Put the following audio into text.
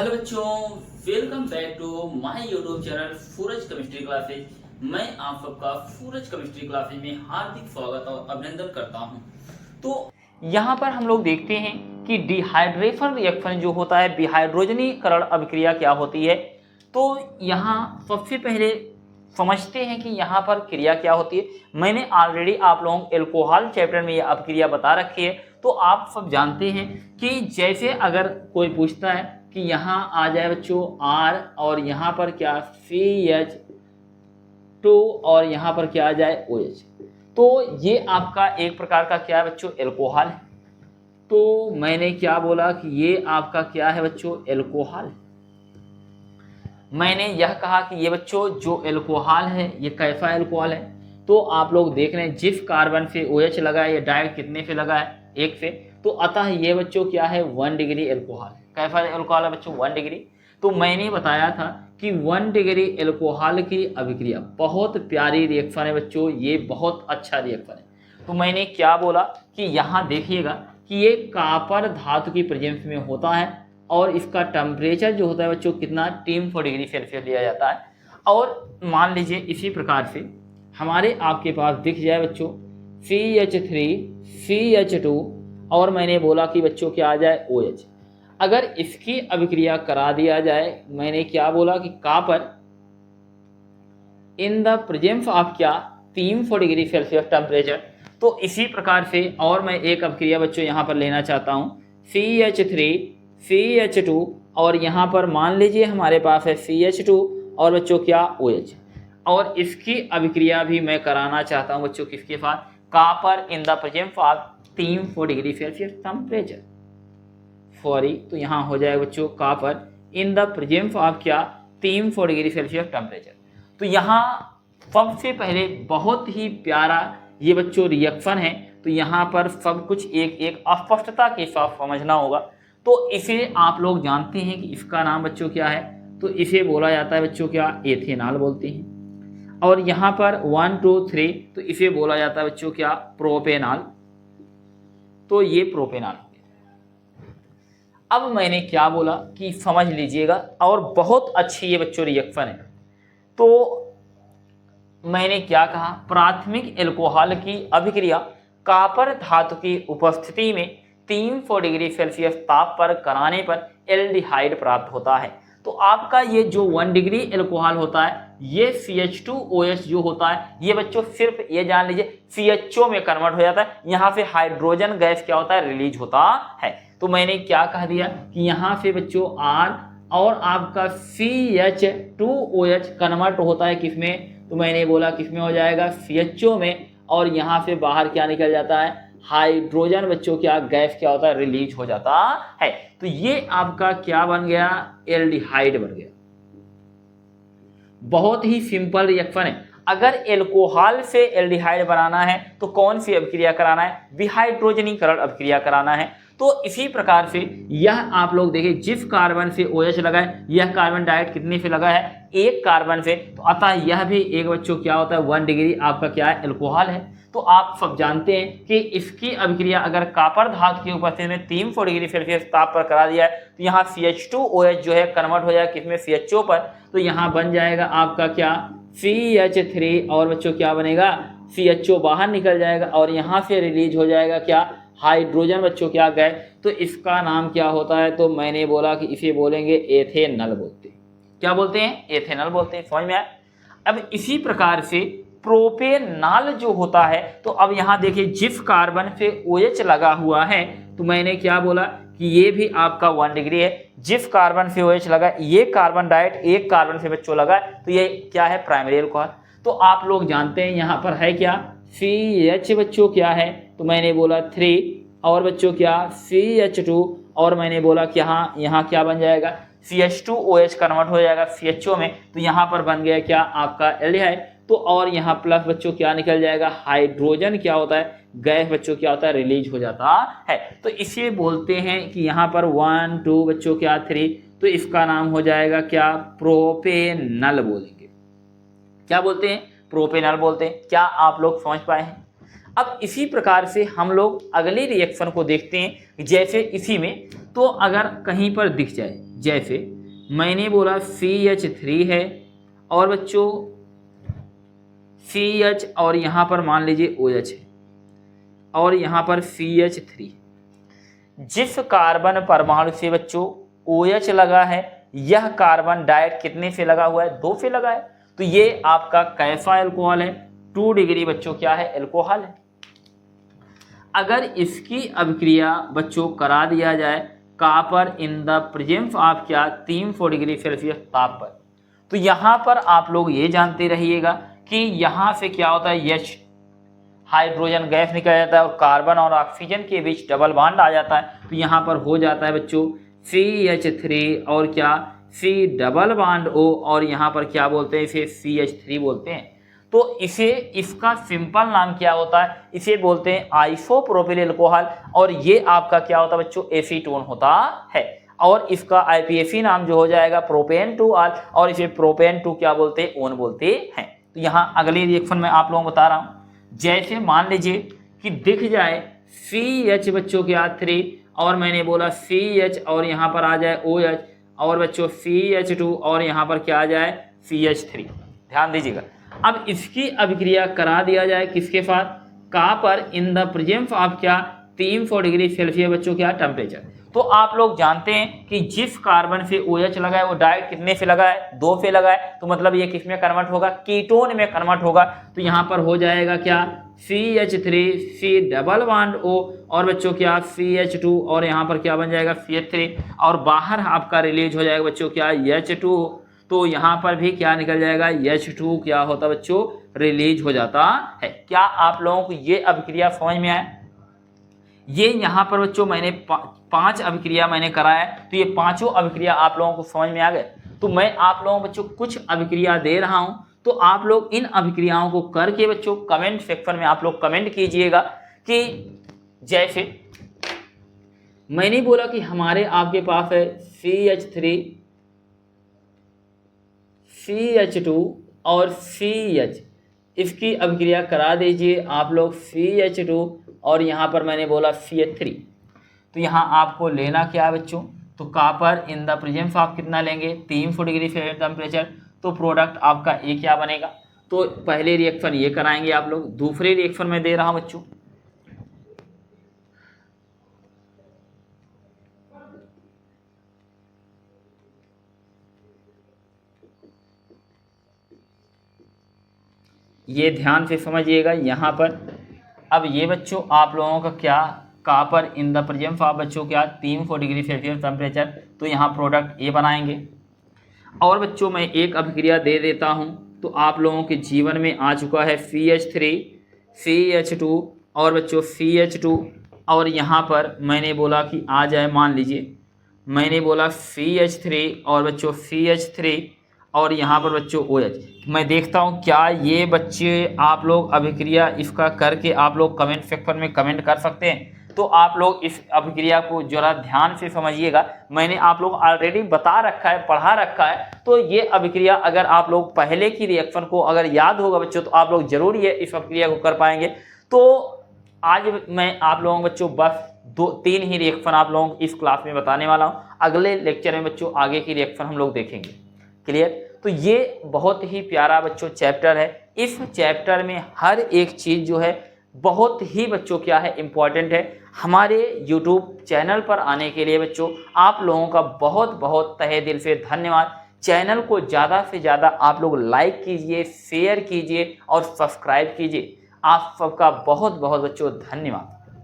Hello बच्चों, welcome back to my YouTube channel Suraj chemistry classes. मैं आप सबका सूरज केमिस्ट्री क्लासेज में हार्दिक स्वागत और अभिनंदन करता हूं। तो यहाँ पर हम लोग देखते हैं कि डिहाइड्रेशन रिएक्शन जो होता है, विहाइड्रोजनीकरण अभिक्रिया क्या होती है। तो यहाँ सबसे पहले समझते हैं कि यहाँ पर क्रिया क्या होती है। मैंने ऑलरेडी आप लोगों को एल्कोहल चैप्टर में यह अभिक्रिया बता रखी है। तो आप सब जानते हैं कि जैसे अगर कोई पूछता है कि यहाँ आ जाए बच्चों R और यहाँ पर क्या CH2 और यहाँ पर क्या आ जाए OH, तो ये आपका एक प्रकार का क्या है बच्चों, एल्कोहल है। तो मैंने क्या बोला कि ये आपका क्या है बच्चों, एल्कोहल। मैंने यह कहा कि ये बच्चों जो एल्कोहल है ये कैसा एल्कोहल है। तो आप लोग देख रहे हैं जिस कार्बन से OH लगा है ये डायरेक्ट कितने से लगा है, 1 से। तो अतः ये बच्चों क्या है, 1 डिग्री एल्कोहल है। कैसा एल्कोहल है बच्चों, 1 डिग्री। तो मैंने बताया था कि 1 डिग्री एल्कोहल की अभिक्रिया बहुत प्यारी रिएक्शन है बच्चों, ये बहुत अच्छा रिएक्शन है। तो मैंने क्या बोला कि यहाँ देखिएगा कि ये कॉपर धातु की प्रेजेंस में होता है और इसका टेम्परेचर जो होता है बच्चों कितना, 300 डिग्री सेल्सियस लिया जाता है। और मान लीजिए इसी प्रकार से हमारे आपके पास दिख जाए बच्चों CH3 CH2 और मैंने बोला कि बच्चों क्या आ जाए, OH। अगर इसकी अभिक्रिया करा दिया जाए, मैंने क्या बोला कि copper in the presence of क्या, 300 डिग्री सेल्सियस टेम्परेचर। तो इसी प्रकार से और मैं एक अभिक्रिया बच्चों यहाँ पर लेना चाहता हूँ, CH3 CH2 और यहाँ पर मान लीजिए हमारे पास है CH2 और बच्चों क्या, OH। और इसकी अभिक्रिया भी मैं कराना चाहता हूँ बच्चों किसके साथ, copper in the presence of 300 degree Celsius temperature. Sorry, तो यहाँ हो जाएगा बच्चों copper in the presence of क्या, 300 डिग्री सेल्सियस टेम्परेचर। तो यहाँ सबसे पहले बहुत ही प्यारा ये बच्चों रिएक्शन है। तो यहाँ पर सब कुछ एक एक अस्पष्टता के साथ समझना होगा। तो इसे आप लोग जानते हैं कि इसका नाम बच्चों क्या है, तो इसे बोला जाता है बच्चों क्या, एथेनॉल बोलते हैं। और यहाँ पर 1 2 3 तो इसे बोला जाता है बच्चों क्या, प्रोपेनॉल। तो ये प्रोपेनॉल हो गया। अब मैंने क्या बोला कि समझ लीजिएगा, और बहुत अच्छी ये बच्चों रिएक्शन है। तो मैंने क्या कहा, प्राथमिक एल्कोहल की अभिक्रिया कॉपर धातु की उपस्थिति में 300 डिग्री सेल्सियस ताप पर कराने पर एल्डिहाइड प्राप्त होता है। तो आपका ये जो 1 डिग्री एल्कोहल होता है, ये CH2OH जो होता है, ये बच्चों सिर्फ ये जान लीजिए CHO में कन्वर्ट हो जाता है। यहाँ से हाइड्रोजन गैस क्या होता है, रिलीज होता है। तो मैंने क्या कह दिया कि यहाँ से बच्चों R और आपका CH2OH कन्वर्ट होता है किसमें, तो मैंने बोला किसमें हो जाएगा, CHO में। और यहाँ से बाहर क्या निकल जाता है, हाइड्रोजन बच्चों क्या गैस क्या होता है, रिलीज हो जाता है। तो ये आपका क्या बन गया, एल्डिहाइड बन गया। बहुत ही सिंपल रिएक्शन है। अगर एल्कोहल से एल्डिहाइड बनाना है तो कौन सी अभिक्रिया कराना है, विहाइड्रोजनीकरण अभिक्रिया कराना है। तो इसी प्रकार से यह आप लोग देखिए जिस कार्बन से OH लगा है, यह कार्बन डाइऑक्साइड कितने से लगा है, 1 कार्बन से। तो अतः यह भी एक बच्चों क्या होता है, 1 डिग्री आपका क्या है, एल्कोहल है। तो आप सब जानते हैं कि इसकी अभिक्रिया अगर कॉपर धातु की उपस्थिति में 300 डिग्री सेल्सियस ताप पर करा दिया है तो यहाँ CH2OH जो है कन्वर्ट हो जाएगा किसमें, CHO पर। तो यहाँ बन जाएगा आपका क्या, CH3 और बच्चों क्या बनेगा, CHO बाहर निकल जाएगा और यहाँ से रिलीज हो जाएगा क्या, हाइड्रोजन बच्चों क्या गए। तो इसका नाम क्या होता है, तो मैंने बोला कि इसे बोलेंगे एथेनॉल बोलते हैं। क्या बोलते हैं, एथेनॉल बोलते हैं। समझ में आया। अब इसी प्रकार से प्रोपेनॉल जो होता है, तो अब यहाँ देखिए जिस कार्बन से OH लगा हुआ है, तो मैंने क्या बोला कि ये भी आपका 1 डिग्री है। जिस कार्बन से OH लगा, ये कार्बन डाइऑक्साइड 1 कार्बन से बच्चों लगा, तो ये क्या है, प्राइमरी एल्कोहल। तो आप लोग जानते हैं यहाँ पर है क्या, CH बच्चों क्या है, तो मैंने बोला 3 और बच्चों क्या, CH2 और मैंने बोला कि यहाँ क्या बन जाएगा, CH2OH कन्वर्ट हो जाएगा CHO में। तो यहाँ पर बन गया क्या, आपका एल्डिहाइड। तो और यहाँ प्लस बच्चों क्या निकल जाएगा, हाइड्रोजन क्या होता है, गैस बच्चों क्या होता है, रिलीज हो जाता है। तो इसे बोलते हैं कि यहाँ पर 1 2 बच्चों क्या 3, तो इसका नाम हो जाएगा क्या, प्रोपेनॉल बोलेंगे। क्या बोलते हैं, प्रोपेनॉल बोलते हैं। क्या आप लोग समझ पाए हैं। अब इसी प्रकार से हम लोग अगली रिएक्शन को देखते हैं। जैसे इसी में तो अगर कहीं पर दिख जाए, जैसे मैंने बोला CH3 है और बच्चों CH और यहाँ पर मान लीजिए OH है और यहाँ पर CH3, जिस कार्बन परमाणु से बच्चों OH लगा है यह कार्बन डायरेक्ट कितने से लगा हुआ है, 2 से लगा है, तो ये आपका कैसा एल्कोहल है, 2 डिग्री बच्चों क्या है, एल्कोहल है। अगर इसकी अभिक्रिया बच्चों करा दिया जाए copper in the presence of क्या 300 डिग्री सेल्सियस ताप पर, तो यहाँ पर आप लोग ये जानते रहिएगा कि यहाँ से क्या होता है, H हाइड्रोजन गैस निकल जाता है और कार्बन और ऑक्सीजन के बीच डबल बॉन्ड आ जाता है, तो यहाँ पर हो जाता है बच्चों CH3 और क्या C डबल बॉन्ड O और यहाँ पर क्या बोलते हैं, इसे CH3 बोलते हैं। तो इसे, इसका सिंपल नाम क्या होता है, इसे बोलते हैं आइसोप्रोपिल एल्कोहल और ये आपका क्या होता है बच्चों, एसीटोन होता है और इसका IPAC नाम जो हो जाएगा प्रोपेन 2 ऑल और इसे प्रोपेन 2 क्या बोलते हैं, ओन बोलते हैं। तो यहाँ अगले रिएक्शन में आप लोगों को बता रहा हूँ, जैसे मान लीजिए कि दिख जाए CH बच्चों क्या 3 और मैंने बोला CH और यहाँ पर आ जाए OH और बच्चों CH2 और यहाँ पर क्या आ जाए CH3, ध्यान दीजिएगा। अब इसकी अभिक्रिया करा दिया जाए किसके साथ, copper in the presence of क्या 300 डिग्री सेल्सियस बच्चों क्या टेम्परेचर। तो आप लोग जानते हैं कि जिस कार्बन से OH लगा है वो डायरेक्ट कितने से लगा है, 2 से लगा है, तो मतलब ये किस में कन्वर्ट होगा, कीटोन में कन्वर्ट होगा। तो यहाँ पर हो जाएगा क्या CH3 C double bond O और बच्चों क्या CH2 और यहाँ पर क्या बन जाएगा CH3 और बाहर आपका रिलीज हो जाएगा बच्चों क्या H2, तो यहाँ पर भी क्या निकल जाएगा H2 क्या होता है बच्चों, रिलीज हो जाता है। क्या आप लोगों को ये अभिक्रिया समझ में आया? ये यहाँ पर बच्चों मैंने 5 अभिक्रिया मैंने कराया, तो ये 5 अभिक्रिया आप लोगों को समझ में आ गए। तो मैं आप लोगों बच्चों कुछ अभिक्रिया दे रहा हूँ, तो आप लोग इन अभिक्रियाओं को करके बच्चों कमेंट सेक्शन में आप लोग कमेंट कीजिएगा कि जैसे मैंने बोला कि हमारे आपके पास है CH3 CH2 और CH, इसकी अभिक्रिया करा दीजिए आप लोग CH2 और यहाँ पर मैंने बोला CH3। तो यहाँ आपको लेना क्या है बच्चों, तो copper in the presence of कितना लेंगे 300 डिग्री सेल्सियस टेम्परेचर, तो प्रोडक्ट आपका ए क्या बनेगा। तो पहले रिएक्शन ये कराएंगे आप लोग, दूसरे रिएक्शन में दे रहा हूँ बच्चों, ये ध्यान से समझिएगा यहाँ पर। अब ये बच्चों आप लोगों का क्या copper in the presence of बच्चों क्या 300 डिग्री सेल्सियस टेम्परेचर, तो यहाँ प्रोडक्ट ए बनाएंगे। और बच्चों मैं एक अभिक्रिया दे देता हूँ, तो आप लोगों के जीवन में आ चुका है CH3 CH2 और बच्चों CH2 और यहाँ पर मैंने बोला कि आ जाए, मान लीजिए मैंने बोला CH3 और बच्चों CH3 और यहाँ पर बच्चों OH। मैं देखता हूँ क्या ये बच्चे आप लोग अभिक्रिया इसका करके आप लोग कमेंट सेक्शन में कमेंट कर सकते हैं। तो आप लोग इस अभिक्रिया को जरा ध्यान से समझिएगा, मैंने आप लोग ऑलरेडी बता रखा है, पढ़ा रखा है। तो ये अभिक्रिया अगर आप लोग पहले की रिएक्शन को अगर याद होगा बच्चों, तो आप लोग जरूर ये इस अभिक्रिया को कर पाएंगे। तो आज मैं आप लोगों बच्चों बस 2-3 ही रिएक्शन आप लोगों को इस क्लास में बताने वाला हूँ। अगले लेक्चर में बच्चों आगे की रिएक्शन हम लोग देखेंगे। क्लियर? तो ये बहुत ही प्यारा बच्चों चैप्टर है। इस चैप्टर में हर एक चीज़ जो है बहुत ही बच्चों क्या है इम्पॉर्टेंट है। हमारे YouTube चैनल पर आने के लिए बच्चों आप लोगों का बहुत बहुत तहे दिल से धन्यवाद। चैनल को ज़्यादा से ज़्यादा आप लोग लाइक कीजिए, शेयर कीजिए और सब्सक्राइब कीजिए। आप सबका बहुत बहुत बच्चों धन्यवाद।